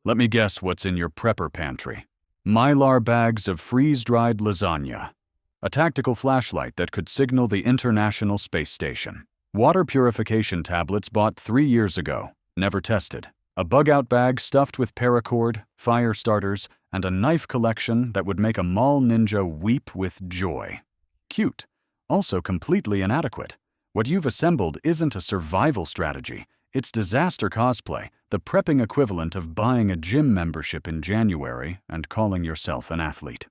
Let me guess what's in your prepper pantry. Mylar bags of freeze-dried lasagna. A tactical flashlight that could signal the International Space Station. Water purification tablets bought 3 years ago, never tested. A bug-out bag stuffed with paracord, fire starters, and a knife collection that would make a mall ninja weep with joy. Cute. Also completely inadequate. What you've assembled isn't a survival strategy. It's disaster cosplay, the prepping equivalent of buying a gym membership in January and calling yourself an athlete.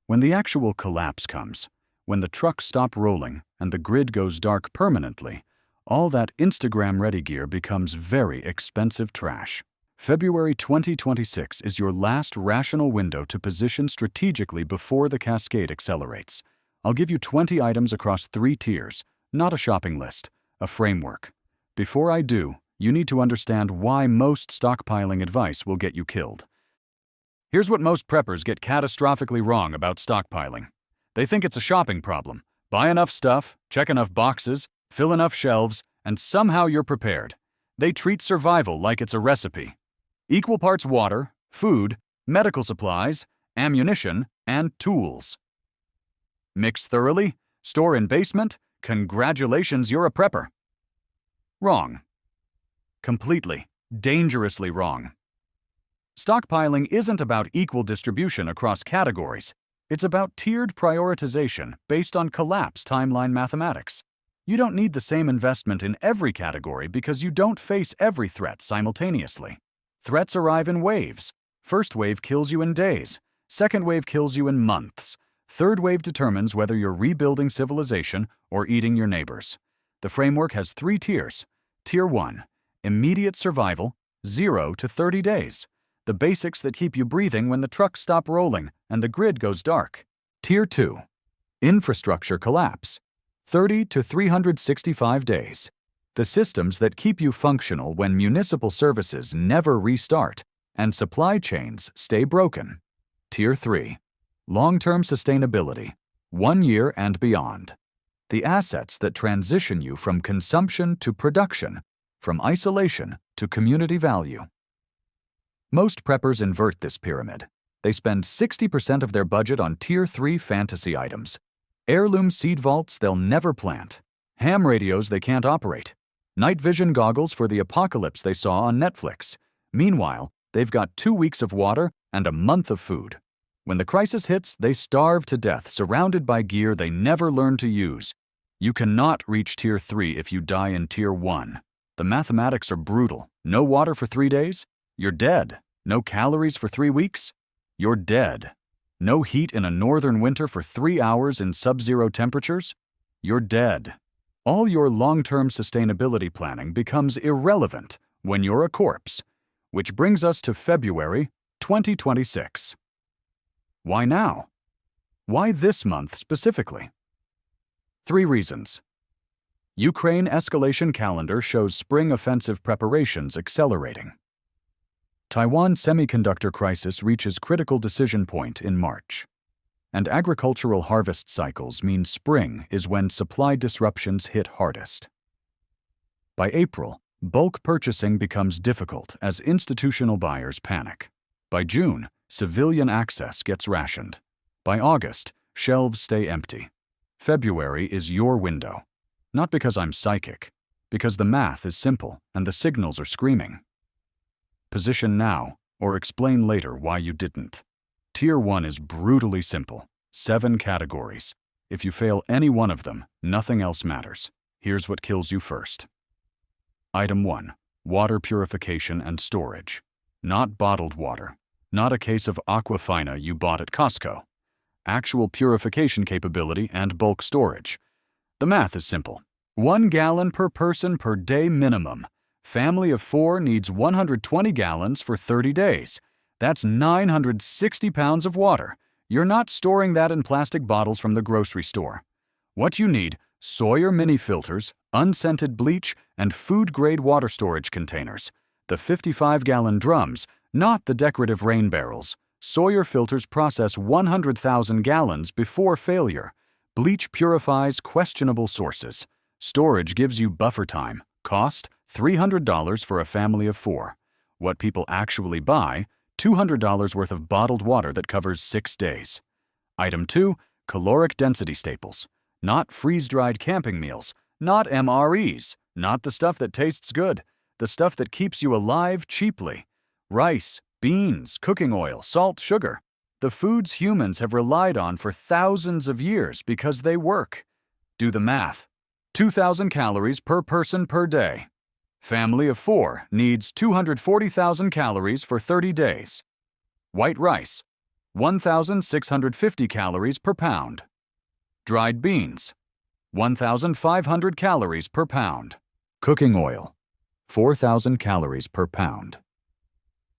When the actual collapse comes, when the trucks stop rolling and the grid goes dark permanently, all that Instagram-ready gear becomes very expensive trash. February 2026 is your last rational window to position strategically before the cascade accelerates. I'll give you 20 items across 3 tiers, not a shopping list, a framework. Before I do, you need to understand why most stockpiling advice will get you killed. Here's what most preppers get catastrophically wrong about stockpiling. They think it's a shopping problem. Buy enough stuff, check enough boxes, fill enough shelves, and somehow you're prepared. They treat survival like it's a recipe. Equal parts water, food, medical supplies, ammunition, and tools. Mix thoroughly, store in basement, congratulations, you're a prepper. Wrong. Completely, dangerously wrong. Stockpiling isn't about equal distribution across categories. It's about tiered prioritization based on collapse timeline mathematics. You don't need the same investment in every category because you don't face every threat simultaneously. Threats arrive in waves. First wave kills you in days. Second wave kills you in months. Third wave determines whether you're rebuilding civilization or eating your neighbors. The framework has 3 tiers. Tier 1, immediate survival, 0 to 30 days. The basics that keep you breathing when the trucks stop rolling and the grid goes dark. Tier 2, infrastructure collapse, 30 to 365 days. The systems that keep you functional when municipal services never restart and supply chains stay broken. Tier 3, long-term sustainability, 1 year and beyond. The assets that transition you from consumption to production, from isolation to community value. Most preppers invert this pyramid. They spend 60% of their budget on Tier 3 fantasy items. Heirloom seed vaults they'll never plant. Ham radios they can't operate. Night vision goggles for the apocalypse they saw on Netflix. Meanwhile, they've got 2 weeks of water and a month of food. When the crisis hits, they starve to death, surrounded by gear they never learned to use. You cannot reach Tier 3 if you die in Tier 1. The mathematics are brutal. No water for 3 days? You're dead. No calories for 3 weeks? You're dead. No heat in a northern winter for 3 hours in sub-zero temperatures? You're dead. All your long-term sustainability planning becomes irrelevant when you're a corpse. Which brings us to February 2026. Why now? Why this month specifically? 3 reasons. Ukraine escalation calendar shows spring offensive preparations accelerating. Taiwan semiconductor crisis reaches critical decision point in March. And agricultural harvest cycles mean spring is when supply disruptions hit hardest. By April, bulk purchasing becomes difficult as institutional buyers panic. By June, civilian access gets rationed. By August, shelves stay empty. February is your window. Not because I'm psychic, because the math is simple and the signals are screaming. Position now, or explain later why you didn't. Tier 1 is brutally simple. 7 categories. If you fail any one of them, nothing else matters. Here's what kills you first. Item 1. Water purification and storage. Not bottled water. Not a case of Aquafina you bought at Costco. Actual purification capability and bulk storage. The math is simple. 1 gallon per person per day minimum. Family of 4 needs 120 gallons for 30 days. That's 960 pounds of water. You're not storing that in plastic bottles from the grocery store. What you need, Sawyer mini filters, unscented bleach, and food-grade water storage containers. The 55-gallon drums, not the decorative rain barrels. Sawyer filters process 100,000 gallons before failure. Bleach purifies questionable sources. Storage gives you buffer time. Cost, $300 for a family of 4. What people actually buy, $200 worth of bottled water that covers 6 days. Item 2, caloric density staples. Not freeze-dried camping meals, not MREs, not the stuff that tastes good, the stuff that keeps you alive cheaply. Rice, beans, cooking oil, salt, sugar. The foods humans have relied on for thousands of years because they work. Do the math. 2,000 calories per person per day. Family of 4 needs 240,000 calories for 30 days. White rice, 1,650 calories per pound. Dried beans, 1,500 calories per pound. Cooking oil, 4,000 calories per pound.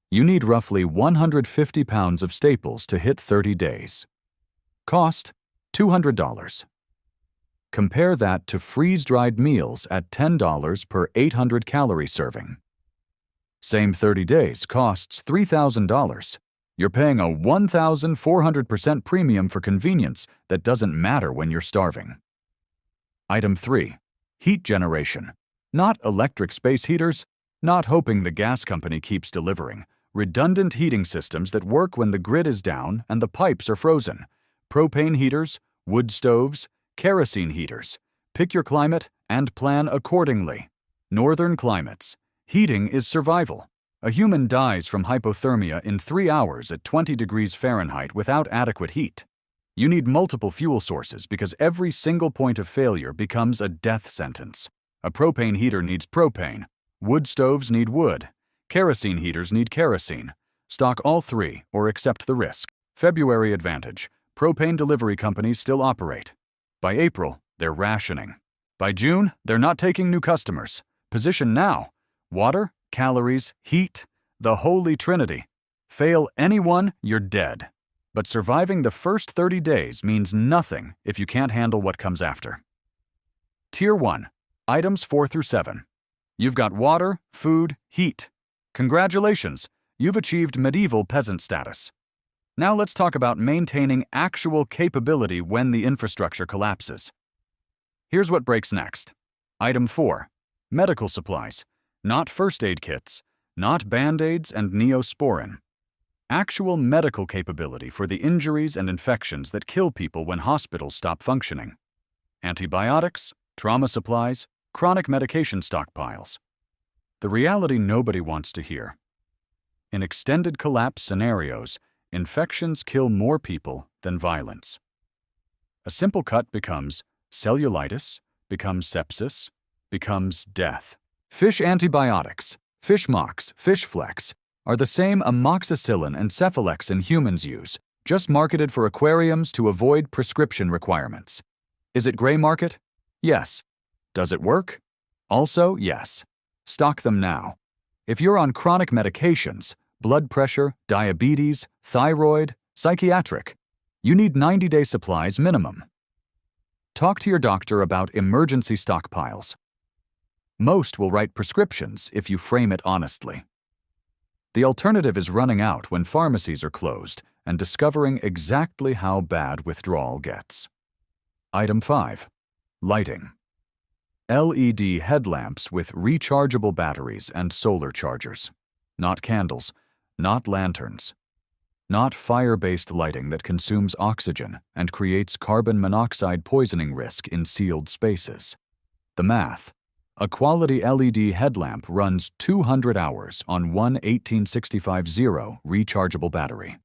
You need roughly 150 pounds of staples to hit 30 days. Cost, $200. Compare that to freeze-dried meals at $10 per 800-calorie serving. Same 30 days costs $3,000. You're paying a 1,400% premium for convenience that doesn't matter when you're starving. Item 3. Heat generation. Not electric space heaters, not hoping the gas company keeps delivering. Redundant heating systems that work when the grid is down and the pipes are frozen. Propane heaters, wood stoves, kerosene heaters. Pick your climate and plan accordingly. Northern climates. Heating is survival. A human dies from hypothermia in 3 hours at 20 degrees Fahrenheit without adequate heat. You need multiple fuel sources because every single point of failure becomes a death sentence. A propane heater needs propane. Wood stoves need wood. Kerosene heaters need kerosene. Stock all 3 or accept the risk. February advantage. Propane delivery companies still operate. By April, they're rationing. By June, they're not taking new customers. Position now. Water, calories, heat, the holy trinity. Fail anyone, you're dead. But surviving the first 30 days means nothing if you can't handle what comes after. Tier 1. Items 4 through 7. You've got water, food, heat. Congratulations, you've achieved medieval peasant status. Now let's talk about maintaining actual capability when the infrastructure collapses. Here's what breaks next. Item 4. Medical supplies. Not first aid kits, not Band-Aids and Neosporin. Actual medical capability for the injuries and infections that kill people when hospitals stop functioning. Antibiotics, trauma supplies, chronic medication stockpiles. The reality nobody wants to hear. In extended collapse scenarios, infections kill more people than violence. A simple cut becomes cellulitis, becomes sepsis, becomes death. Fish antibiotics, Fishmox, Fishflex, are the same amoxicillin and cephalexin humans use, just marketed for aquariums to avoid prescription requirements. Is it gray market? Yes. Does it work? Also, yes. Stock them now. If you're on chronic medications, blood pressure, diabetes, thyroid, psychiatric, you need 90-day supplies minimum. Talk to your doctor about emergency stockpiles. Most will write prescriptions if you frame it honestly. The alternative is running out when pharmacies are closed and discovering exactly how bad withdrawal gets. Item 5. Lighting. LED headlamps with rechargeable batteries and solar chargers. Not candles, not lanterns. Not fire-based lighting that consumes oxygen and creates carbon monoxide poisoning risk in sealed spaces. The math. A quality LED headlamp runs 200 hours on one 18650 rechargeable battery.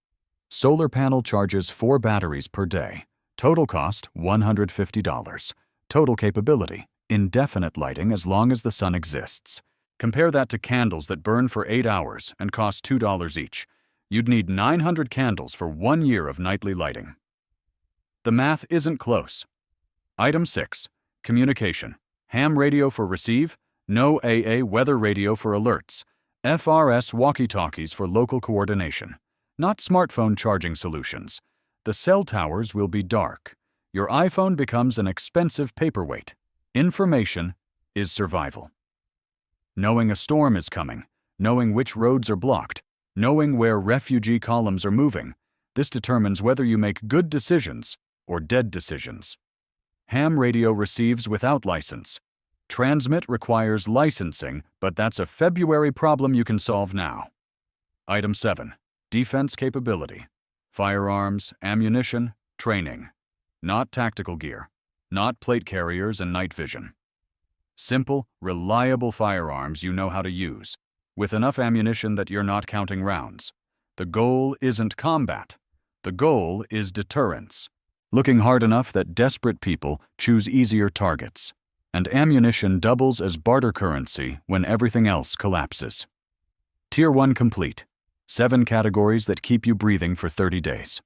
Solar panel charges 4 batteries per day. Total cost, $150. Total capability, indefinite lighting as long as the sun exists. Compare that to candles that burn for 8 hours and cost $2 each. You'd need 900 candles for 1 year of nightly lighting. The math isn't close. Item 6. Communication. Ham radio for receive, no AA weather radio for alerts, FRS walkie-talkies for local coordination, not smartphone charging solutions. The cell towers will be dark. Your iPhone becomes an expensive paperweight. Information is survival. Knowing a storm is coming, knowing which roads are blocked, knowing where refugee columns are moving, this determines whether you make good decisions or dead decisions. Ham radio receives without license. Transmit requires licensing, but that's a February problem you can solve now. Item 7. Defense capability. Firearms, ammunition, training. Not tactical gear. Not plate carriers and night vision. Simple, reliable firearms you know how to use, with enough ammunition that you're not counting rounds. The goal isn't combat. The goal is deterrence. Looking hard enough that desperate people choose easier targets. And ammunition doubles as barter currency when everything else collapses. Tier 1 complete. 7 categories that keep you breathing for 30 days.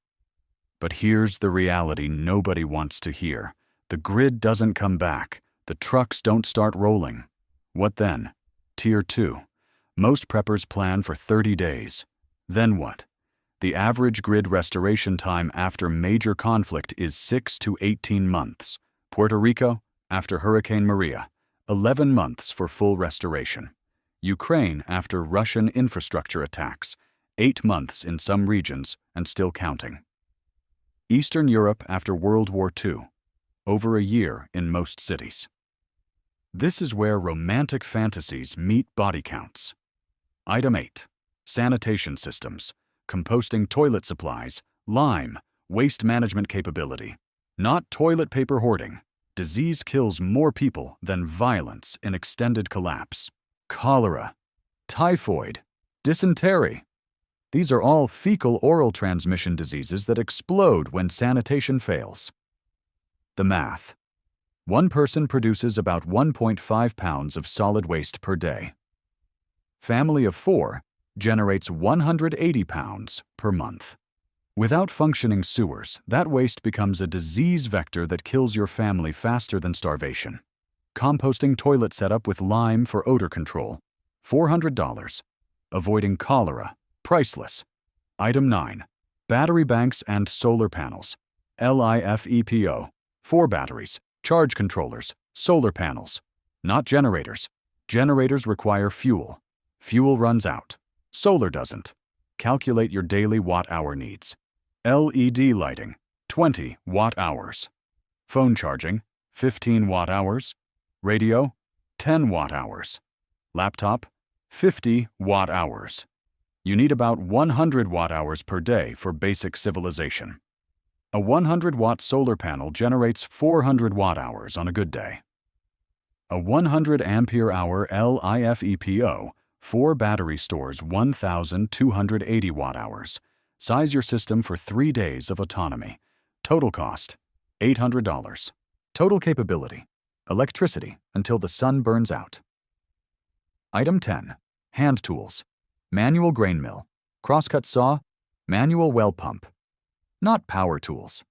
But here's the reality nobody wants to hear. The grid doesn't come back. The trucks don't start rolling. What then? Tier 2. Most preppers plan for 30 days. Then what? The average grid restoration time after major conflict is 6 to 18 months. Puerto Rico, after Hurricane Maria, 11 months for full restoration. Ukraine after Russian infrastructure attacks, 8 months in some regions and still counting. Eastern Europe after World War II, over a year in most cities. This is where romantic fantasies meet body counts. Item 8. Sanitation systems, composting toilet supplies, lime, waste management capability. Not toilet paper hoarding. Disease kills more people than violence in extended collapse. Cholera, typhoid, dysentery. These are all fecal-oral transmission diseases that explode when sanitation fails. The math. One person produces about 1.5 pounds of solid waste per day. Family of 4 generates 180 pounds per month. Without functioning sewers, that waste becomes a disease vector that kills your family faster than starvation. Composting toilet setup with lime for odor control, $400. Avoiding cholera, priceless. Item 9. Battery banks and solar panels. LIFEPO, 4 batteries, charge controllers, solar panels. Not generators. Generators require fuel. Fuel runs out. Solar doesn't. Calculate your daily watt-hour needs. LED lighting, 20 watt-hours. Phone charging, 15 watt-hours. Radio, 10 watt-hours. Laptop, 50 watt-hours. You need about 100 watt-hours per day for basic civilization. A 100-watt solar panel generates 400 watt-hours on a good day. A 100 ampere-hour LIFEPO 4 battery stores 1,280 watt-hours. Size your system for 3 days of autonomy. Total cost, $800. Total capability, electricity until the sun burns out. Item 10. Hand tools. Manual grain mill, crosscut saw, manual well pump. Not power tools.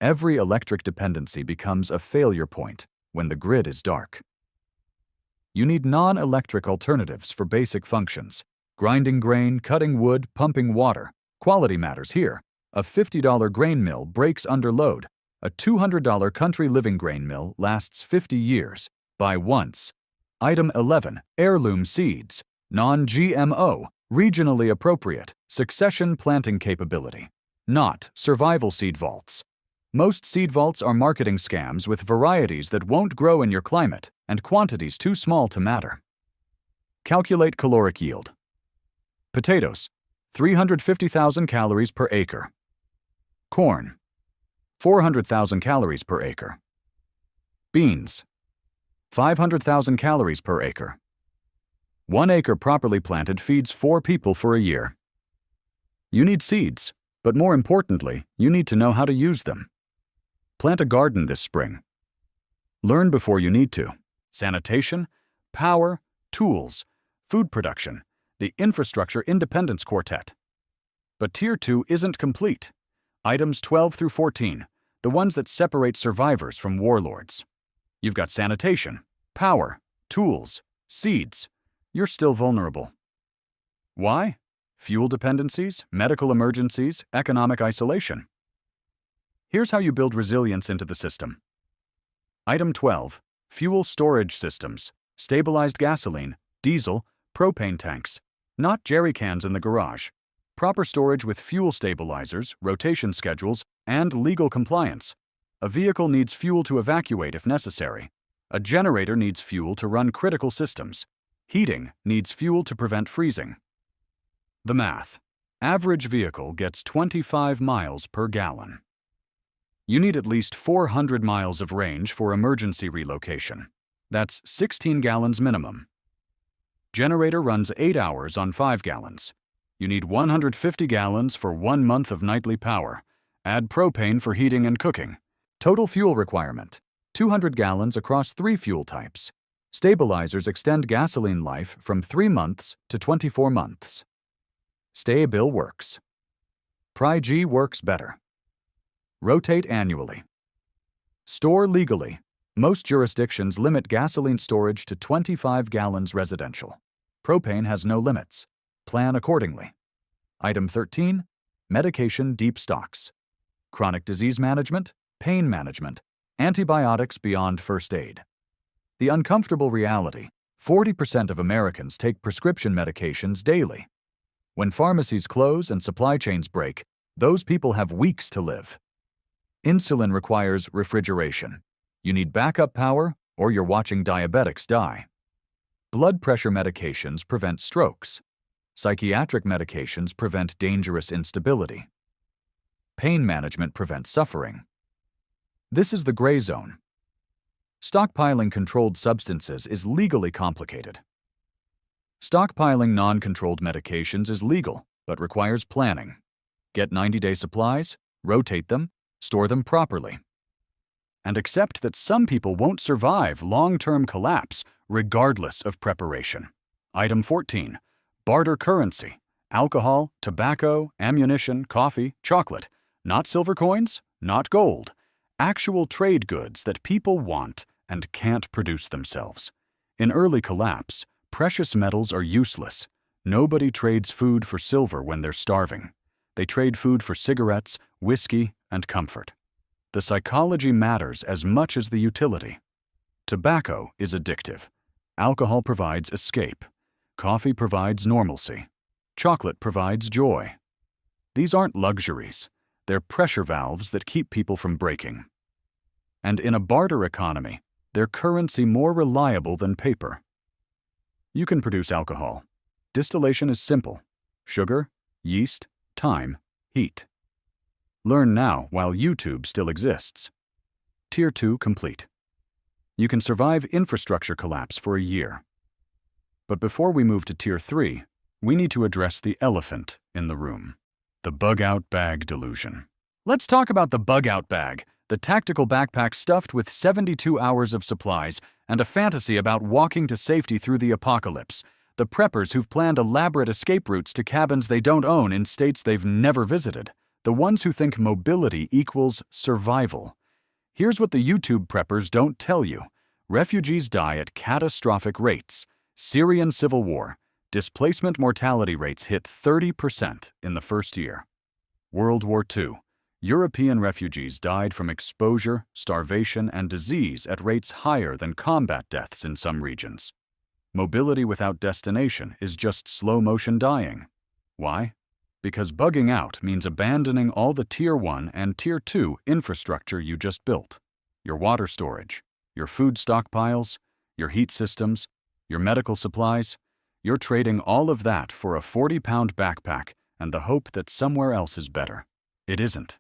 Every electric dependency becomes a failure point when the grid is dark. You need non-electric alternatives for basic functions. Grinding grain, cutting wood, pumping water. Quality matters here. A $50 grain mill breaks under load. A $200 country living grain mill lasts 50 years. Buy once. Item 11. Heirloom seeds. Non-GMO, regionally appropriate, succession planting capability. Not survival seed vaults. Most seed vaults are marketing scams with varieties that won't grow in your climate and quantities too small to matter. Calculate caloric yield. Potatoes, 350,000 calories per acre. Corn, 400,000 calories per acre. Beans, 500,000 calories per acre. 1 acre properly planted feeds 4 people for a year. You need seeds, but more importantly, you need to know how to use them. Plant a garden this spring. Learn before you need to. Sanitation, power, tools, food production, the Infrastructure Independence Quartet. But Tier 2 isn't complete. Items 12 through 14, the ones that separate survivors from warlords. You've got sanitation, power, tools, seeds. You're still vulnerable. Why? Fuel dependencies, medical emergencies, economic isolation. Here's how you build resilience into the system. Item 12. Fuel storage systems. Stabilized gasoline, diesel, propane tanks. Not jerry cans in the garage. Proper storage with fuel stabilizers, rotation schedules, and legal compliance. A vehicle needs fuel to evacuate if necessary. A generator needs fuel to run critical systems. Heating needs fuel to prevent freezing. The math. Average vehicle gets 25 miles per gallon. You need at least 400 miles of range for emergency relocation. That's 16 gallons minimum. Generator runs 8 hours on 5 gallons. You need 150 gallons for 1 month of nightly power. Add propane for heating and cooking. Total fuel requirement: 200 gallons across 3 fuel types. Stabilizers extend gasoline life from 3 months to 24 months. Stay-bill works. Pri-G works better. Rotate annually. Store legally. Most jurisdictions limit gasoline storage to 25 gallons residential. Propane has no limits. Plan accordingly. Item 13. Medication deep stocks. Chronic disease management, pain management, antibiotics beyond first aid. The uncomfortable reality: 40% of Americans take prescription medications daily. When pharmacies close and supply chains break, those people have weeks to live. Insulin requires refrigeration. You need backup power, or you're watching diabetics die. Blood pressure medications prevent strokes. Psychiatric medications prevent dangerous instability. Pain management prevents suffering. This is the gray zone. Stockpiling controlled substances is legally complicated. Stockpiling non-controlled medications is legal, but requires planning. Get 90-day supplies, rotate them, store them properly. And accept that some people won't survive long-term collapse regardless of preparation. Item 14. Barter currency: alcohol, tobacco, ammunition, coffee, chocolate. Not silver coins, not gold. Actual trade goods that people want and can't produce themselves. In early collapse, precious metals are useless. Nobody trades food for silver when they're starving. They trade food for cigarettes, whiskey, and comfort. The psychology matters as much as the utility. Tobacco is addictive. Alcohol provides escape. Coffee provides normalcy. Chocolate provides joy. These aren't luxuries. They're pressure valves that keep people from breaking. And in a barter economy, they're currency more reliable than paper. You can produce alcohol. Distillation is simple: sugar, yeast, time, heat. Learn now while YouTube still exists. Tier 2 complete. You can survive infrastructure collapse for a year. But before we move to Tier 3, we need to address the elephant in the room: the bug-out bag delusion. Let's talk about the bug-out bag, the tactical backpack stuffed with 72 hours of supplies and a fantasy about walking to safety through the apocalypse. The preppers who've planned elaborate escape routes to cabins they don't own in states they've never visited. The ones who think mobility equals survival. Here's what the YouTube preppers don't tell you. Refugees die at catastrophic rates. Syrian civil war. Displacement mortality rates hit 30% in the first year. World War II. European refugees died from exposure, starvation, and disease at rates higher than combat deaths in some regions. Mobility without destination is just slow-motion dying. Why? Because bugging out means abandoning all the Tier 1 and Tier 2 infrastructure you just built. Your water storage, your food stockpiles, your heat systems, your medical supplies. You're trading all of that for a 40-pound backpack and the hope that somewhere else is better. It isn't.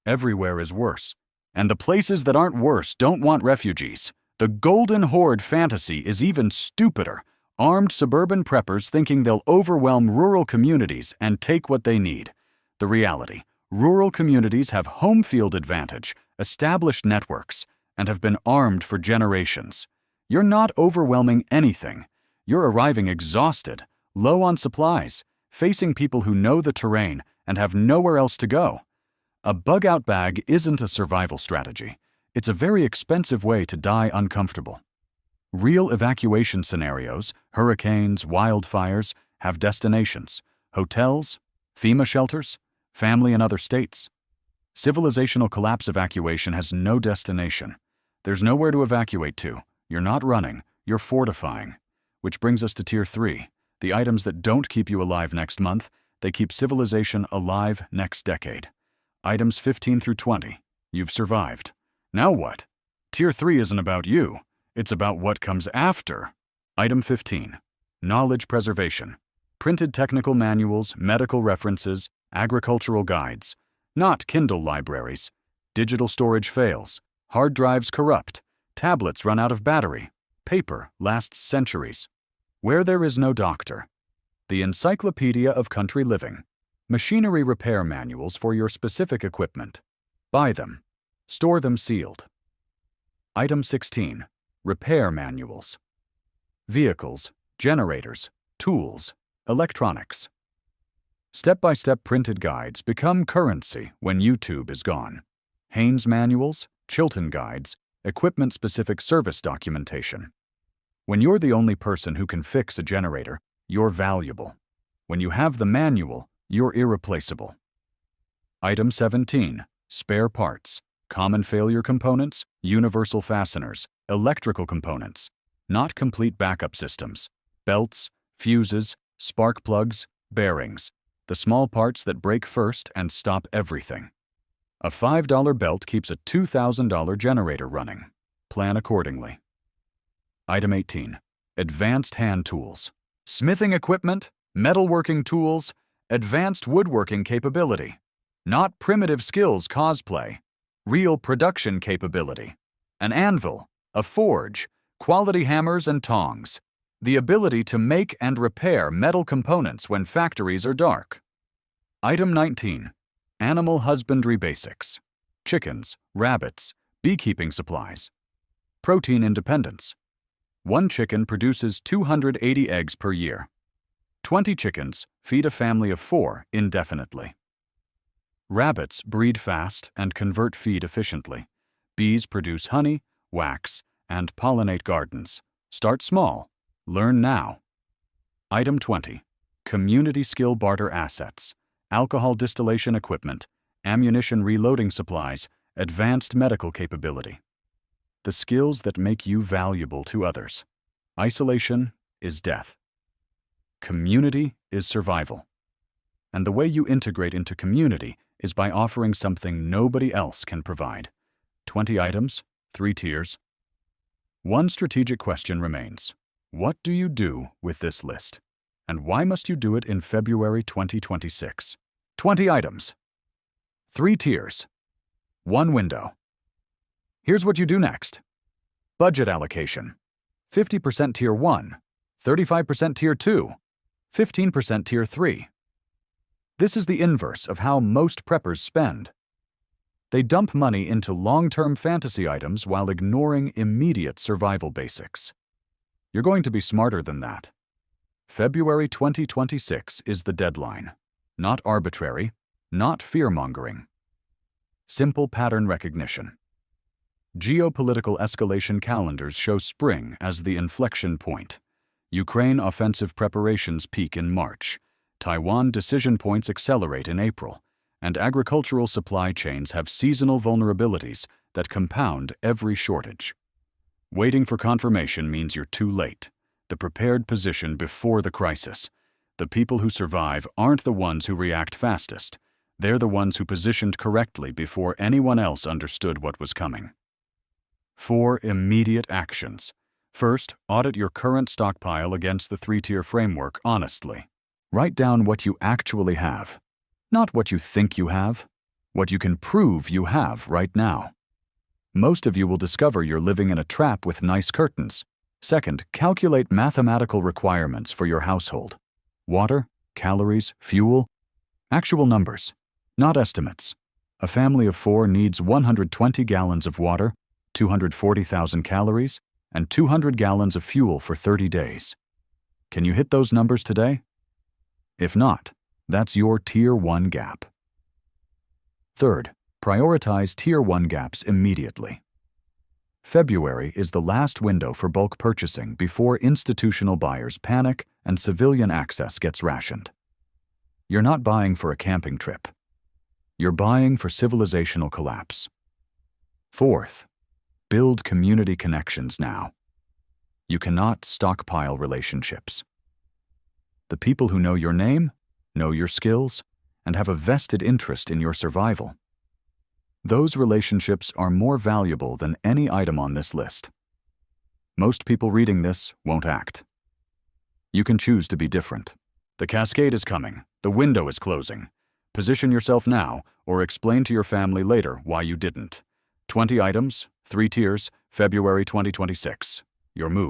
Everywhere is worse. And the places that aren't worse don't want refugees. The golden horde fantasy is even stupider. Armed suburban preppers thinking they'll overwhelm rural communities and take what they need. The reality: rural communities have home field advantage, established networks, and have been armed for generations. You're not overwhelming anything. You're arriving exhausted, low on supplies, facing people who know the terrain and have nowhere else to go. A bug-out bag isn't a survival strategy. It's a very expensive way to die uncomfortable. Real evacuation scenarios, hurricanes, wildfires, have destinations: hotels, FEMA shelters, family in other states. Civilizational collapse evacuation has no destination. There's nowhere to evacuate to. You're not running, you're fortifying. Which brings us to Tier 3, the items that don't keep you alive next month, they keep civilization alive next decade. Items 15 through 20. You've survived. Now what? Tier 3 isn't about you. It's about what comes after. Item 15. Knowledge preservation. Printed technical manuals, medical references, agricultural guides. Not Kindle libraries. Digital storage fails. Hard drives corrupt. Tablets run out of battery. Paper lasts centuries. Where there is no doctor. The Encyclopedia of Country Living. Machinery repair manuals for your specific equipment. Buy them. Store them sealed. Item 16. Repair manuals. Vehicles, generators, tools, electronics. Step-by-step printed guides become currency when YouTube is gone. Haynes manuals, Chilton guides, equipment-specific service documentation. When you're the only person who can fix a generator, you're valuable. When you have the manual, you're irreplaceable. Item 17. Spare parts. Common failure components, universal fasteners, electrical components. Not complete backup systems. Belts, fuses, spark plugs, bearings. The small parts that break first and stop everything. A $5 belt keeps a $2,000 generator running. Plan accordingly. Item 18. Advanced hand tools. Smithing equipment, metalworking tools, advanced woodworking capability. Not primitive skills cosplay. Real production capability. An anvil, a forge, quality hammers and tongs. The ability to make and repair metal components when factories are dark. Item 19. Animal husbandry basics. Chickens, rabbits, beekeeping supplies. Protein independence. One chicken produces 280 eggs per year. 20 chickens feed a family of 4 indefinitely. Rabbits breed fast and convert feed efficiently. Bees produce honey, wax, and pollinate gardens. Start small. Learn now. Item 20. Community skill barter assets. Alcohol distillation equipment, ammunition reloading supplies, advanced medical capability. The skills that make you valuable to others. Isolation is death. Community is survival. And the way you integrate into community is by offering something nobody else can provide. 20 items, 3 tiers. One strategic question remains. What do you do with this list? And why must you do it in February 2026? 20 items. 3 tiers. 1 window. Here's what you do next. Budget allocation. 50% Tier 1, 35% Tier 2, 15% Tier 3. This is the inverse of how most preppers spend. They dump money into long-term fantasy items while ignoring immediate survival basics. You're going to be smarter than that. February 2026 is the deadline. Not arbitrary, not fear-mongering. Simple pattern recognition. Geopolitical escalation calendars show spring as the inflection point. Ukraine offensive preparations peak in March. Taiwan decision points accelerate in April. And agricultural supply chains have seasonal vulnerabilities that compound every shortage. Waiting for confirmation means you're too late. The prepared position before the crisis. The people who survive aren't the ones who react fastest. They're the ones who positioned correctly before anyone else understood what was coming. 4 immediate actions. First, audit your current stockpile against the 3-tier framework honestly. Write down what you actually have. Not what you think you have, what you can prove you have right now. Most of you will discover you're living in a trap with nice curtains. Second, calculate mathematical requirements for your household. Water, calories, fuel. Actual numbers, not estimates. A family of 4 needs 120 gallons of water, 240,000 calories, and 200 gallons of fuel for 30 days. Can you hit those numbers today? If not, that's your Tier 1 gap. Third, prioritize Tier 1 gaps immediately. February is the last window for bulk purchasing before institutional buyers panic and civilian access gets rationed. You're not buying for a camping trip. You're buying for civilizational collapse. Fourth, build community connections now. You cannot stockpile relationships. The people who know your name, know your skills, and have a vested interest in your survival. Those relationships are more valuable than any item on this list. Most people reading this won't act. You can choose to be different. The cascade is coming. The window is closing. Position yourself now, or explain to your family later why you didn't. 20 items, 3 tiers, February 2026. Your move.